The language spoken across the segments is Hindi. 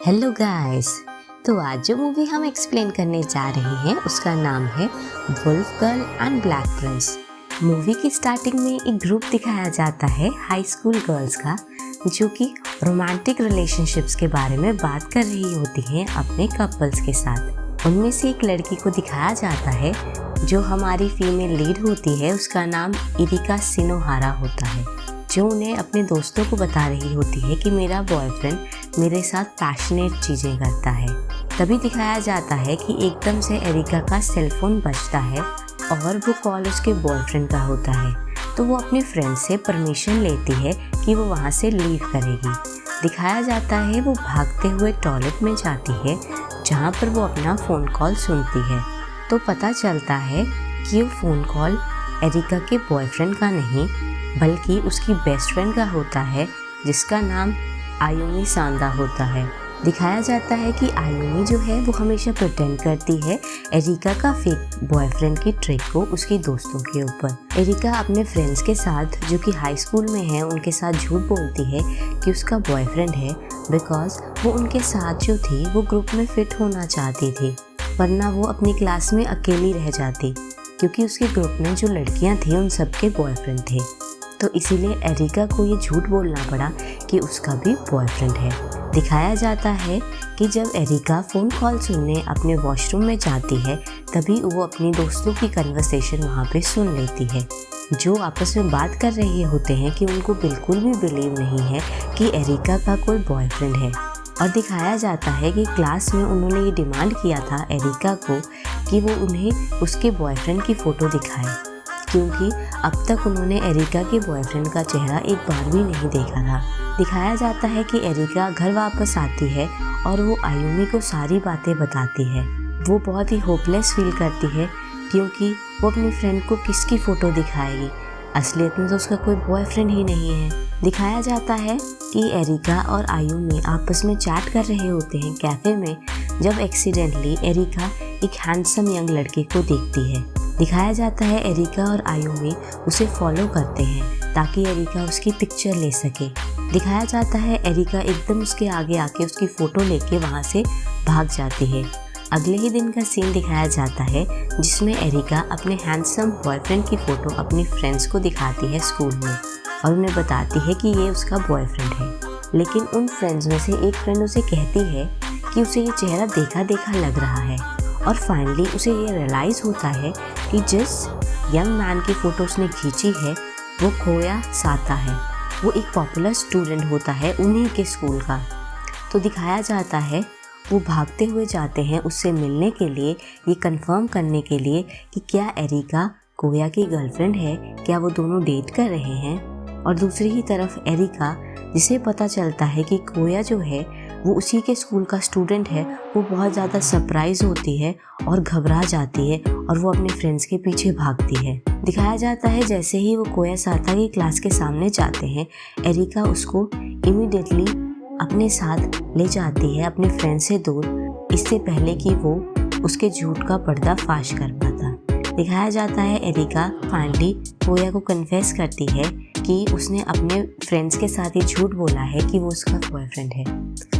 Hello guys. तो आज जो मूवी हम एक्सप्लेन करने जा रहे हैं उसका नाम है wolf girl and black prince. Movie की स्टार्टिंग में एक ग्रुप दिखाया जाता है हाई स्कूल गर्ल्स का, जो कि रोमांटिक रिलेशनशिप्स के बारे में बात कर रही होती हैं अपने कपल्स के साथ। उनमें से एक लड़की को दिखाया जाता है जो हमारी फीमेल लीड होती है, उसका नाम इरिका सिनोहारा होता है, जो उन्हें अपने दोस्तों को बता रही होती है कि मेरा बॉयफ्रेंड मेरे साथ पैशनेट चीज़ें करता है। तभी दिखाया जाता है कि एकदम से एरिका का सेलफोन बजता है और वो कॉल उसके बॉयफ्रेंड का होता है। तो वो अपने फ्रेंड से परमिशन लेती है कि वो वहाँ से लीव करेगी। दिखाया जाता है वो भागते हुए टॉयलेट में जाती है, जहाँ पर वो अपना फ़ोन कॉल सुनती है। तो पता चलता है कि वो फ़ोन कॉल एरिका के बॉयफ्रेंड का नहीं बल्कि उसकी बेस्ट फ्रेंड का होता है, जिसका नाम आयुमी सांदा होता है। दिखाया जाता है कि आयुमी जो है वो हमेशा प्रिटेंड करती है एरिका का फेक बॉयफ्रेंड की ट्रिक को उसके दोस्तों के ऊपर। एरिका अपने फ्रेंड्स के साथ जो कि हाई स्कूल में है उनके साथ झूठ बोलती है कि उसका बॉयफ्रेंड है, बिकॉज वो उनके साथ जो थी वो ग्रुप में फिट होना चाहती थी, वरना वो अपनी क्लास में अकेली रह जाती, क्योंकि उसके ग्रुप में जो लड़कियां थी उन सबके बॉयफ्रेंड थे। तो इसीलिए एरिका को ये झूठ बोलना पड़ा कि उसका भी बॉयफ्रेंड है। दिखाया जाता है कि जब एरिका फ़ोन कॉल सुनने अपने वॉशरूम में जाती है, तभी वो अपनी दोस्तों की कन्वर्सेशन वहाँ पे सुन लेती है, जो आपस में बात कर रहे होते हैं कि उनको बिल्कुल भी बिलीव नहीं है कि एरिका का कोई बॉयफ्रेंड है। और दिखाया जाता है कि क्लास में उन्होंने ये डिमांड किया था एरिका को कि वो उन्हें उसके बॉयफ्रेंड की फ़ोटो दिखाए, क्योंकि अब तक उन्होंने एरिका के बॉयफ्रेंड का चेहरा एक बार भी नहीं देखा था। दिखाया जाता है कि एरिका घर वापस आती है और वो आयुमी को सारी बातें बताती है। वो बहुत ही होपलेस फील करती है, क्योंकि वो अपनी फ्रेंड को किसकी फ़ोटो दिखाएगी, असलियत में तो उसका कोई बॉयफ्रेंड ही नहीं है। दिखाया जाता है कि एरिका और आयुमी आपस में चैट कर रहे होते हैं कैफ़े में, जब एक्सीडेंटली एरिका एक हैंडसम यंग लड़के को देखती है। दिखाया जाता है एरिका और आयुमी उसे फॉलो करते हैं ताकि एरिका उसकी पिक्चर ले सके। दिखाया जाता है एरिका एकदम उसके आगे आके उसकी फ़ोटो लेके वहाँ से भाग जाती है। अगले ही दिन का सीन दिखाया जाता है जिसमें एरिका अपने हैंडसम बॉयफ्रेंड की फ़ोटो अपनी फ्रेंड्स को दिखाती है स्कूल में और उन्हें बताती है कि ये उसका बॉयफ्रेंड है। लेकिन उन फ्रेंड्स में से एक फ्रेंड उसे कहती है कि उसे ये चेहरा देखा देखा लग रहा है, और फाइनली उसे ये रियलाइज़ होता है कि जिस यंग मैन की फ़ोटो उसने खींची है वो खोया साता है। वो एक पॉपुलर स्टूडेंट होता है उन्हीं के स्कूल का। तो दिखाया जाता है वो भागते हुए जाते हैं उससे मिलने के लिए, ये कंफर्म करने के लिए कि क्या एरिका कोया की गर्लफ्रेंड है, क्या वो दोनों डेट कर रहे हैं। और दूसरी ही तरफ एरिका, जिसे पता चलता है कि कोया जो है वो उसी के स्कूल का स्टूडेंट है, वो बहुत ज़्यादा सरप्राइज़ होती है और घबरा जाती है और वो अपने फ्रेंड्स के पीछे भागती है। दिखाया जाता है जैसे ही वो कोया साता की क्लास के सामने जाते हैं, एरिका उसको इमीडिएटली अपने साथ ले जाती है अपने फ्रेंड से दूर, इससे पहले कि वो उसके झूठ का पर्दाफाश कर पाता। दिखाया जाता है एरिका फाइनली कोया को कन्फेस करती है कि उसने अपने फ्रेंड्स के साथ ही झूठ बोला है कि वो उसका बॉयफ्रेंड है,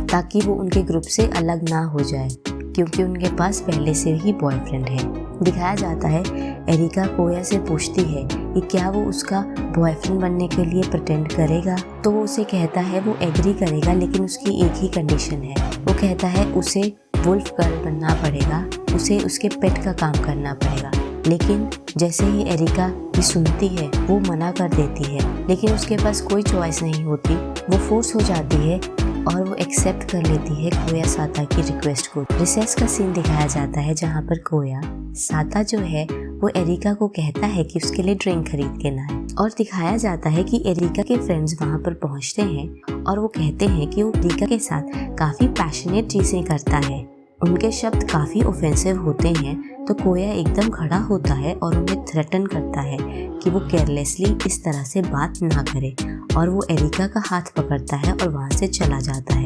ताकि वो उनके ग्रुप से अलग ना हो जाए, क्योंकि उनके पास पहले से ही बॉयफ्रेंड है। दिखाया जाता है एरिका कोया से पूछती है कि क्या वो उसका बॉयफ्रेंड बनने के लिए प्रिटेंड करेगा, तो वो उसे कहता है वो एग्री करेगा, लेकिन उसकी एक ही कंडीशन है। वो कहता है उसे वुल्फ गर्ल बनना पड़ेगा, उसे उसके पेट का काम करना पड़ेगा। लेकिन जैसे ही एरिका ये सुनती है वो मना कर देती है, लेकिन उसके पास कोई चॉइस नहीं होती, वो फोर्स हो जाती है और वो एक्सेप्ट कर लेती है कोया साता की रिक्वेस्ट को। रिसेस का सीन दिखाया जाता है जहाँ पर कोया साता जो है वो एरिका को कहता है कि उसके लिए ड्रिंक खरीद के लाए, और दिखाया जाता है कि एरिका के फ्रेंड्स वहाँ पर पहुँचते हैं और वो कहते हैं कि वो एरिका के साथ काफ़ी पैशनेट चीज़ें करता है। उनके शब्द काफ़ी ऑफेंसिव होते हैं, तो कोया एकदम खड़ा होता है और उन्हें थ्रेटन करता है कि वो केयरलेसली इस तरह से बात ना करे, और वो एरिका का हाथ पकड़ता है और वहाँ से चला जाता है।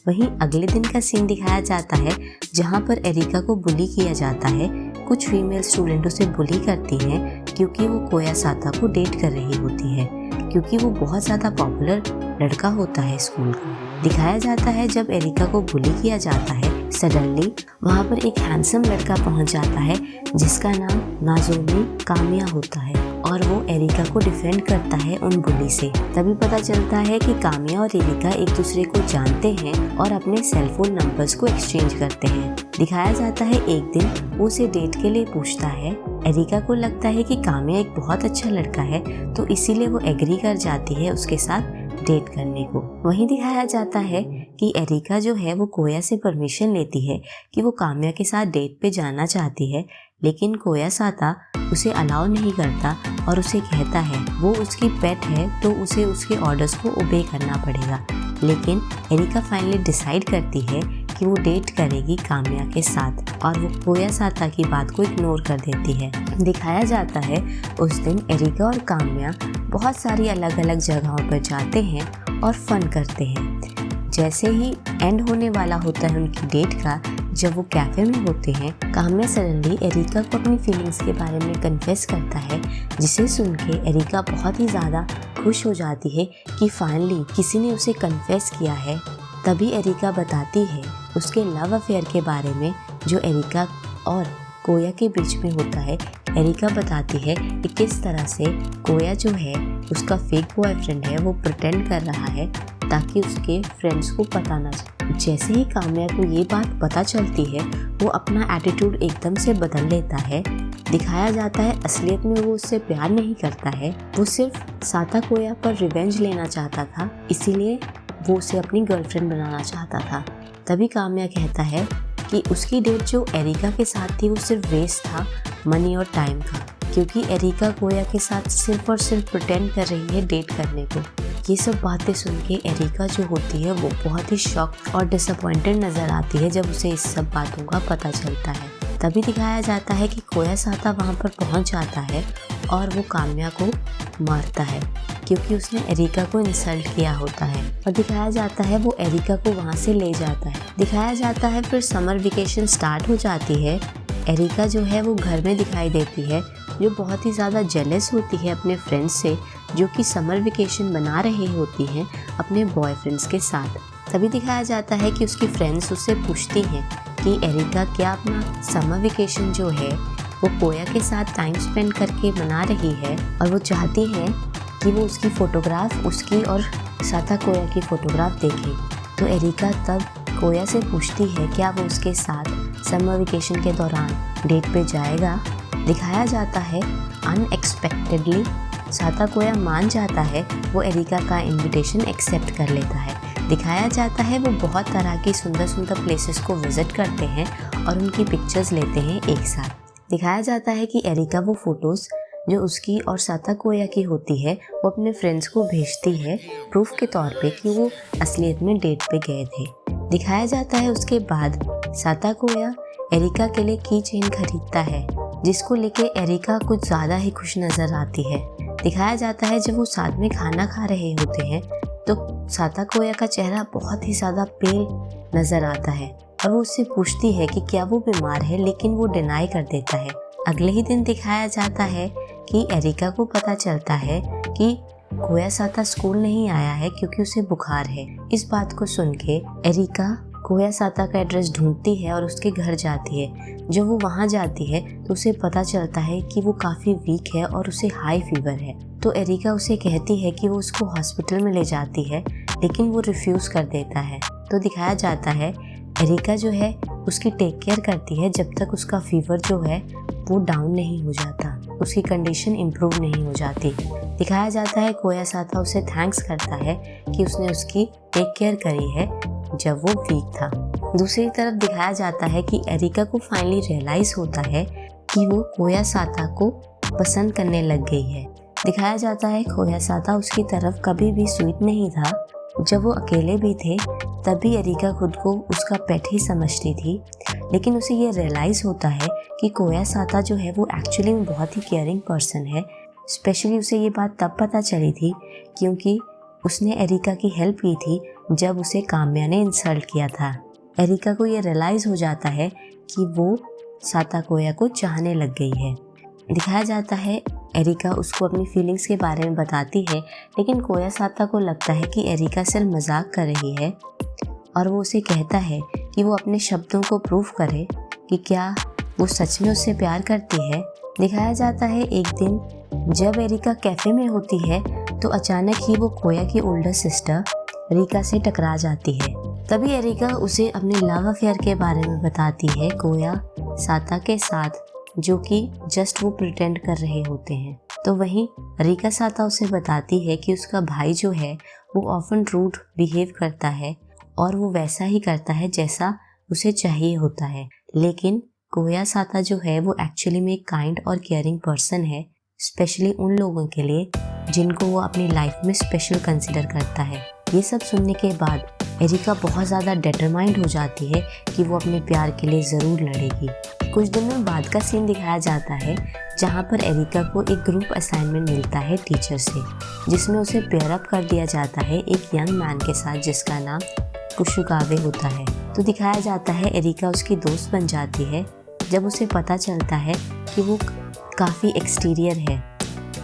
वहीं अगले दिन का सीन दिखाया जाता है जहाँ पर एरिका को बुली किया जाता है। कुछ फीमेल स्टूडेंट उसे बुली करती हैं क्योंकि वो कोया साता को डेट कर रही होती है, क्योंकि वो बहुत ज़्यादा पॉपुलर लड़का होता है स्कूल का। दिखाया जाता है जब एरिका को बुली किया जाता है, सडनली वहाँ पर एक हैंडसम लड़का पहुँच जाता है जिसका नाम नाजोमी कामिया होता है और वो एरिका को डिफेंड करता है उन बुली से। तभी पता चलता है कि कामिया और एरिका एक दूसरे को जानते हैं और अपने सेलफोन नंबर्स को एक्सचेंज करते हैं। दिखाया जाता है एक दिन वो उसे डेट के लिए पूछता है। एरिका को लगता है कि कामिया एक बहुत अच्छा लड़का है, तो इसीलिए वो एग्री कर जाती है उसके साथ डेट करने को। वहीं दिखाया जाता है कि एरिका जो है वो कोया से परमिशन लेती है कि वो कामिया के साथ डेट पे जाना चाहती है, लेकिन कोया साता उसे अलाउ नहीं करता और उसे कहता है वो उसकी पेट है तो उसे उसके ऑर्डर्स को ओबे करना पड़ेगा। लेकिन एरिका फाइनली डिसाइड करती है कि वो डेट करेगी कामिया के साथ और वो कोया साता की बात को इग्नोर कर देती है। दिखाया जाता है उस दिन एरिका और कामिया बहुत सारी अलग अलग जगहों पर जाते हैं और फन करते हैं। जैसे ही एंड होने वाला होता है उनकी डेट का, जब वो कैफे में होते हैं, कामिया सडनली एरिका को अपनी फीलिंग्स के बारे में कन्फेस करता है, जिसे सुन के एरिका बहुत ही ज़्यादा खुश हो जाती है कि फाइनली किसी ने उसे कन्फेस किया है। तभी एरिका बताती है उसके लव अफेयर के बारे में जो एरिका और कोया के बीच में होता है। एरिका बताती है कि किस तरह से कोया जो है उसका फेक बॉयफ्रेंड है, वो प्रिटेंड कर रहा है ताकि उसके फ्रेंड्स को पता ना चले। जैसे ही कामिया को ये बात पता चलती है वो अपना एटीट्यूड एकदम से बदल लेता है। दिखाया जाता है असलियत में वो उससे प्यार नहीं करता है, वो सिर्फ साता कोया पर रिवेंज लेना चाहता था, इसीलिए वो उसे अपनी गर्लफ्रेंड बनाना चाहता था। तभी कामिया कहता है कि उसकी डेट जो एरिका के साथ थी वो सिर्फ वेस्ट था मनी और टाइम का, क्योंकि एरिका कोया के साथ सिर्फ और सिर्फ प्रिटेंड कर रही है डेट करने को। ये सब बातें सुन के एरिका जो होती है वो बहुत ही शॉक और डिसअपॉइंटेड नज़र आती है जब उसे इस सब बातों का पता चलता है। तभी दिखाया जाता है कि कोया साता वहाँ पर पहुँच जाता है और वो कामिया को मारता है क्योंकि उसने एरिका को इंसल्ट किया होता है, और दिखाया जाता है वो एरिका को वहाँ से ले जाता है। दिखाया जाता है फिर समर वेकेशन स्टार्ट हो जाती है। एरिका जो है वो घर में दिखाई देती है, जो बहुत ही ज़्यादा जेलस होती है अपने फ्रेंड्स से जो कि समर वेकेशन बना रहे होती हैं अपने बॉयफ्रेंड्स के साथ। तभी दिखाया जाता है कि उसकी फ्रेंड्स उससे पूछती हैं कि एरिका क्या अपना समर वेकेशन जो है वो कोया के साथ टाइम स्पेंड करके मना रही है, और वो चाहती हैं कि वो उसकी फ़ोटोग्राफ, उसकी और साता कोया की फ़ोटोग्राफ देखे। तो एरिका तब कोया से पूछती है क्या वो उसके साथ समर वेकेशन के दौरान डेट पे जाएगा। दिखाया जाता है अनएक्सपेक्टेडली साता कोया मान जाता है, वो एरिका का इनविटेशन एक्सेप्ट कर लेता है। दिखाया जाता है वो बहुत तरह की सुंदर सुंदर प्लेसेस को विज़िट करते हैं और उनकी पिक्चर्स लेते हैं एक साथ। दिखाया जाता है कि एरिका वो फ़ोटोज़ जो उसकी और साता कोया की होती है वो अपने फ्रेंड्स को भेजती है प्रूफ के तौर पे कि वो असलियत में डेट पे गए थे। दिखाया जाता है उसके बाद साता कोया एरिका के लिए की चेन खरीदता है, जिसको लेके एरिका कुछ ज़्यादा ही खुश नज़र आती है। दिखाया जाता है जब वो साथ में खाना खा रहे होते हैं तो साता कोया का चेहरा बहुत ही ज़्यादा पेल नज़र आता है और वो उससे पूछती है कि क्या वो बीमार है, लेकिन वो डिनाई कर देता है। अगले ही दिन दिखाया जाता है कि एरिका को पता चलता है कि कोया साता स्कूल नहीं आया है क्योंकि उसे बुखार है। इस बात को सुन के एरिका कोया साता का एड्रेस ढूंढती है और उसके घर जाती है। जब वो वहाँ जाती है तो उसे पता चलता है कि वो काफ़ी वीक है और उसे हाई फीवर है। तो एरिका उसे कहती है कि वो उसको हॉस्पिटल में ले जाती है, लेकिन वो रिफ्यूज़ कर देता है। तो दिखाया जाता है एरिका जो है उसकी टेक केयर करती है जब तक उसका फीवर जो है वो डाउन नहीं हो जाता, उसकी कंडीशन इम्प्रूव नहीं हो जाती। दिखाया जाता है कोया साता उसे थैंक्स करता है कि उसने उसकी टेक केयर करी है जब वो वीक था। दूसरी तरफ दिखाया जाता है कि एरिका को फाइनली रियलाइज़ होता है कि वो कोया साता को पसंद करने लग गई है। दिखाया जाता है कोया साता उसकी तरफ कभी भी स्वीट नहीं था। जब वो अकेले भी थे तब भी एरिका खुद को उसका पेट ही समझती थी, लेकिन उसे ये रियलाइज़ होता है कि कोया साता जो है वो एक्चुअली में बहुत ही केयरिंग पर्सन है। स्पेशली उसे ये बात तब पता चली थी क्योंकि उसने एरिका की हेल्प की थी जब उसे काम्या ने इंसल्ट किया था। एरिका को ये रियलाइज़ हो जाता है कि वो साता कोया को चाहने लग गई है। दिखाया जाता है एरिका उसको अपनी फीलिंग्स के बारे में बताती है, लेकिन कोयासाता को लगता है कि एरिका सिर्फ मजाक कर रही है और वो उसे कहता है कि वो अपने शब्दों को प्रूव करे कि क्या वो सच में उससे प्यार करती है। दिखाया जाता है एक दिन जब एरिका कैफ़े में होती है तो अचानक ही वो कोया की ओल्डर सिस्टर रिका से टकरा जाती है। तभी एरिका उसे अपने लव अफेयर के बारे में बताती है कोयासाता के साथ, जो कि जस्ट वो प्रिटेंड कर रहे होते हैं। तो वहीं रिकासाता उसे बताती है कि उसका भाई जो है वो ऑफन रूड बिहेव करता है और वो वैसा ही करता है जैसा उसे चाहिए होता है, लेकिन कोयासाता जो है वो एक्चुअली में एक काइंड और केयरिंग पर्सन है, स्पेशली उन लोगों के लिए जिनको वो अपनी लाइफ में स्पेशल कंसिडर करता है। ये सब सुनने के बाद एरिका बहुत ज़्यादा डिटरमाइंड हो जाती है कि वो अपने प्यार के लिए ज़रूर लड़ेगी। कुछ दिनों बाद का सीन दिखाया जाता है जहाँ पर एरिका को एक ग्रुप असाइनमेंट मिलता है टीचर से, जिसमें उसे पेयर अप कर दिया जाता है एक यंग मैन के साथ जिसका नाम कुशुकावे होता है। तो दिखाया जाता है एरिका उसकी दोस्त बन जाती है जब उसे पता चलता है कि वो काफ़ी एक्सटीरियर है।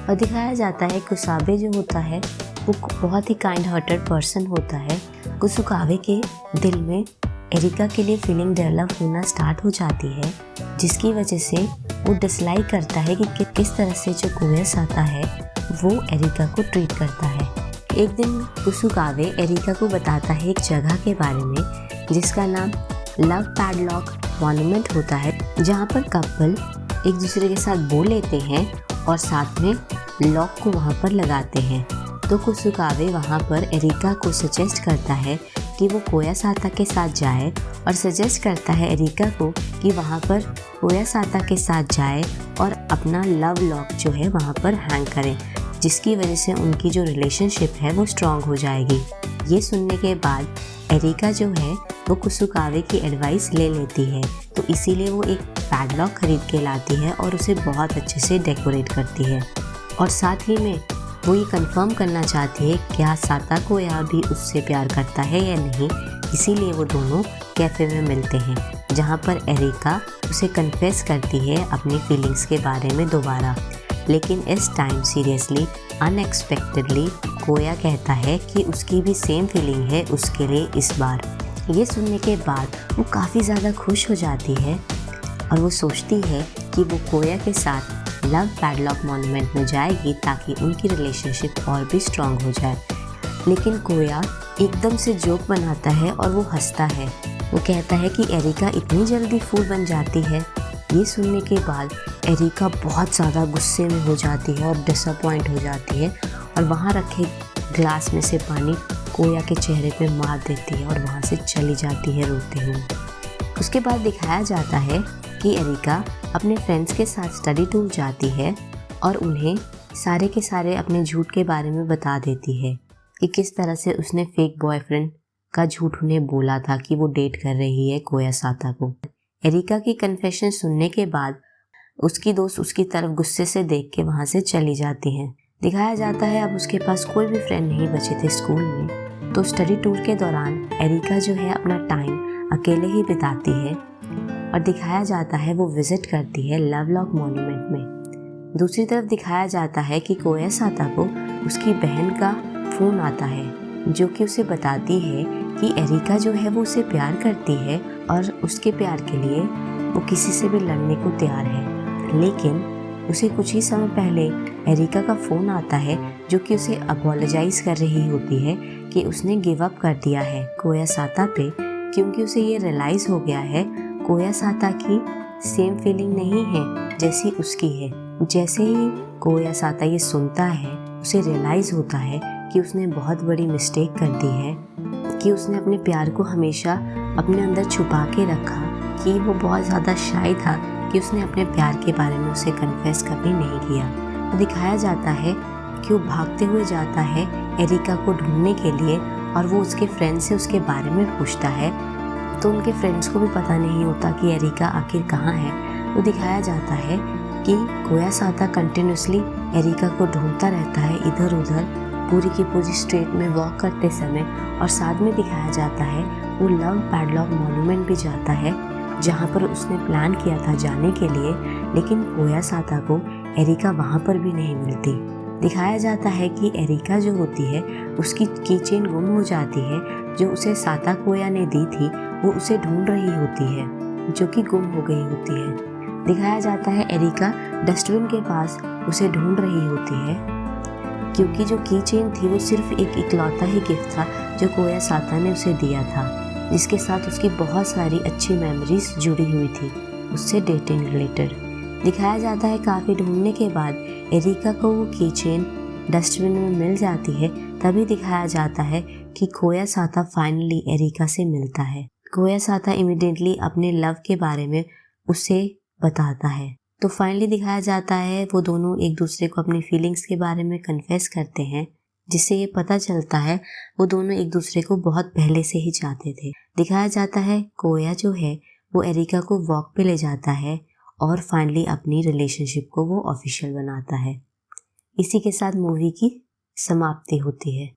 और दिखाया जाता है कुसाबे जो होता है वो बहुत ही काइंड हार्टेड पर्सन होता है। कुसुकावे के दिल में एरिका के लिए फीलिंग डेवलप होना स्टार्ट हो जाती है, जिसकी वजह से वो डिसलाइक करता है कि किस तरह से जो कोयासाता है वो एरिका को ट्रीट करता है। एक दिन कुसुकावे एरिका को बताता है एक जगह के बारे में जिसका नाम लव पैडलॉक मॉन्यूमेंट होता है, जहाँ पर कपल एक दूसरे के साथ बोल लेते हैं और साथ में लॉक को वहाँ पर लगाते हैं। तो कुसुकावे वहाँ पर एरिका को सजेस्ट करता है कि वो कोयासाता के साथ जाए और सजेस्ट करता है एरिका को कि वहाँ पर कोयासाता के साथ जाए और अपना लव लॉक जो है वहाँ पर हैंग करें, जिसकी वजह से उनकी जो रिलेशनशिप है वो स्ट्रॉन्ग हो जाएगी। ये सुनने के बाद एरिका जो है वो कुसुकावे की एडवाइस ले लेती है, तो इसीलिए वो एक पैडलॉक खरीद के लाती है और उसे बहुत अच्छे से डेकोरेट करती है। और साथ ही में वो ये कंफर्म करना चाहती है क्या साता कोया भी उससे प्यार करता है या नहीं, इसीलिए वो दोनों कैफ़े में मिलते हैं, जहाँ पर एरिका उसे कन्फेस करती है अपनी फीलिंग्स के बारे में दोबारा। लेकिन इस टाइम सीरियसली अनएक्सपेक्टेडली कोया कहता है कि उसकी भी सेम फीलिंग है उसके लिए इस बार। ये सुनने के बाद वो काफ़ी ज़्यादा खुश हो जाती है और वो सोचती है कि वो कोया के साथ लव पैडलॉक मॉन्यूमेंट में जाएगी ताकि उनकी रिलेशनशिप और भी स्ट्रॉन्ग हो जाए। लेकिन कोया एकदम से जोक बनाता है और वो हंसता है। वो कहता है कि एरिका इतनी जल्दी फूल बन जाती है। ये सुनने के बाद एरिका बहुत ज़्यादा गुस्से में हो जाती है और डिसअपॉइंट हो जाती है और वहाँ रखे ग्लास में से पानी कोया के चेहरे पे मार देती है और वहाँ से चली जाती है रोते हुए। उसके बाद दिखाया जाता है कि एरिका अपने फ्रेंड्स के साथ स्टडी टूर जाती है और उन्हें सारे के सारे अपने झूठ के बारे में बता देती है कि किस तरह से उसने फेक बॉयफ्रेंड का झूठ उन्हें बोला था कि वो डेट कर रही है कोयासाता को। एरिका की कन्फेशन सुनने के बाद उसकी दोस्त उसकी तरफ गुस्से से देख के वहाँ से चली जाती हैं। दिखाया जाता है अब उसके पास कोई भी फ्रेंड नहीं बचे थे स्कूल में। तो स्टडी टूर के दौरान एरिका जो है अपना टाइम अकेले ही बिताती है और दिखाया जाता है वो विजिट करती है लव लॉक मॉन्यूमेंट में। दूसरी तरफ दिखाया जाता है कि कोयासाता को उसकी बहन का फ़ोन आता है जो कि उसे बताती है कि एरिका जो है वो उसे प्यार करती है और उसके प्यार के लिए वो किसी से भी लड़ने को तैयार है। लेकिन उसे कुछ ही समय पहले एरिका का फ़ोन आता है जो कि उसे अपोलोजाइज़ कर रही होती है कि उसने गिव अप कर दिया है कोयासाता पे, क्योंकि उसे ये रियलाइज़ हो गया है कोयासाता की सेम फीलिंग नहीं है जैसी उसकी है। जैसे ही कोयासाता ये सुनता है उसे रियलाइज़ होता है कि उसने बहुत बड़ी मिस्टेक कर दी है, कि उसने अपने प्यार को हमेशा अपने अंदर छुपा के रखा, कि वो बहुत ज़्यादा शाय था कि उसने अपने प्यार के बारे में उसे कन्फेस कभी नहीं किया। तो दिखाया जाता है कि वो भागते हुए जाता है एरिका को ढूंढने के लिए और वो उसके फ्रेंड से उसके बारे में पूछता है, तो उनके फ्रेंड्स को भी पता नहीं होता कि एरिका आखिर कहाँ है। तो दिखाया जाता है कि कोयासाता कंटिन्यूसली एरिका को ढूंढता रहता है इधर उधर पूरी की पूरी स्ट्रीट में वॉक करते समय, और साथ में दिखाया जाता है वो लव पैडलॉक मॉन्यूमेंट भी जाता है जहाँ पर उसने प्लान किया था जाने के लिए। लेकिन कोयासाता को एरिका वहाँ पर भी नहीं मिलती। दिखाया जाता है कि एरिका जो होती है उसकी कीचेन गुम हो जाती है, जो उसे साता कोया ने दी थी। वो उसे ढूंढ रही होती है, जो कि गुम हो गई होती है। दिखाया जाता है एरिका डस्टबिन के पास उसे ढूंढ रही होती है, क्योंकि जो कीचेन थी वो सिर्फ एक इकलौता ही गिफ्ट था जो कोया साता ने उसे दिया था, जिसके साथ उसकी बहुत सारी अच्छी मेमोरीज जुड़ी हुई थी उससे डेटिंग रिलेटेड। दिखाया जाता है काफ़ी ढूंढने के बाद एरिका को वो कीचेन डस्टबिन में मिल जाती है। तभी दिखाया जाता है कि कोया साता फाइनली एरिका से मिलता है। कोया साता इमीडिएटली अपने लव के बारे में उसे बताता है। तो फाइनली दिखाया जाता है वो दोनों एक दूसरे को अपनी फीलिंग्स के बारे में कन्फेस करते हैं, जिससे ये पता चलता है वो दोनों एक दूसरे को बहुत पहले से ही चाहते थे। दिखाया जाता है कोया जो है वो एरिका को वॉक पे ले जाता है और फाइनली अपनी रिलेशनशिप को वो ऑफिशियल बनाता है। इसी के साथ मूवी की समाप्ति होती है।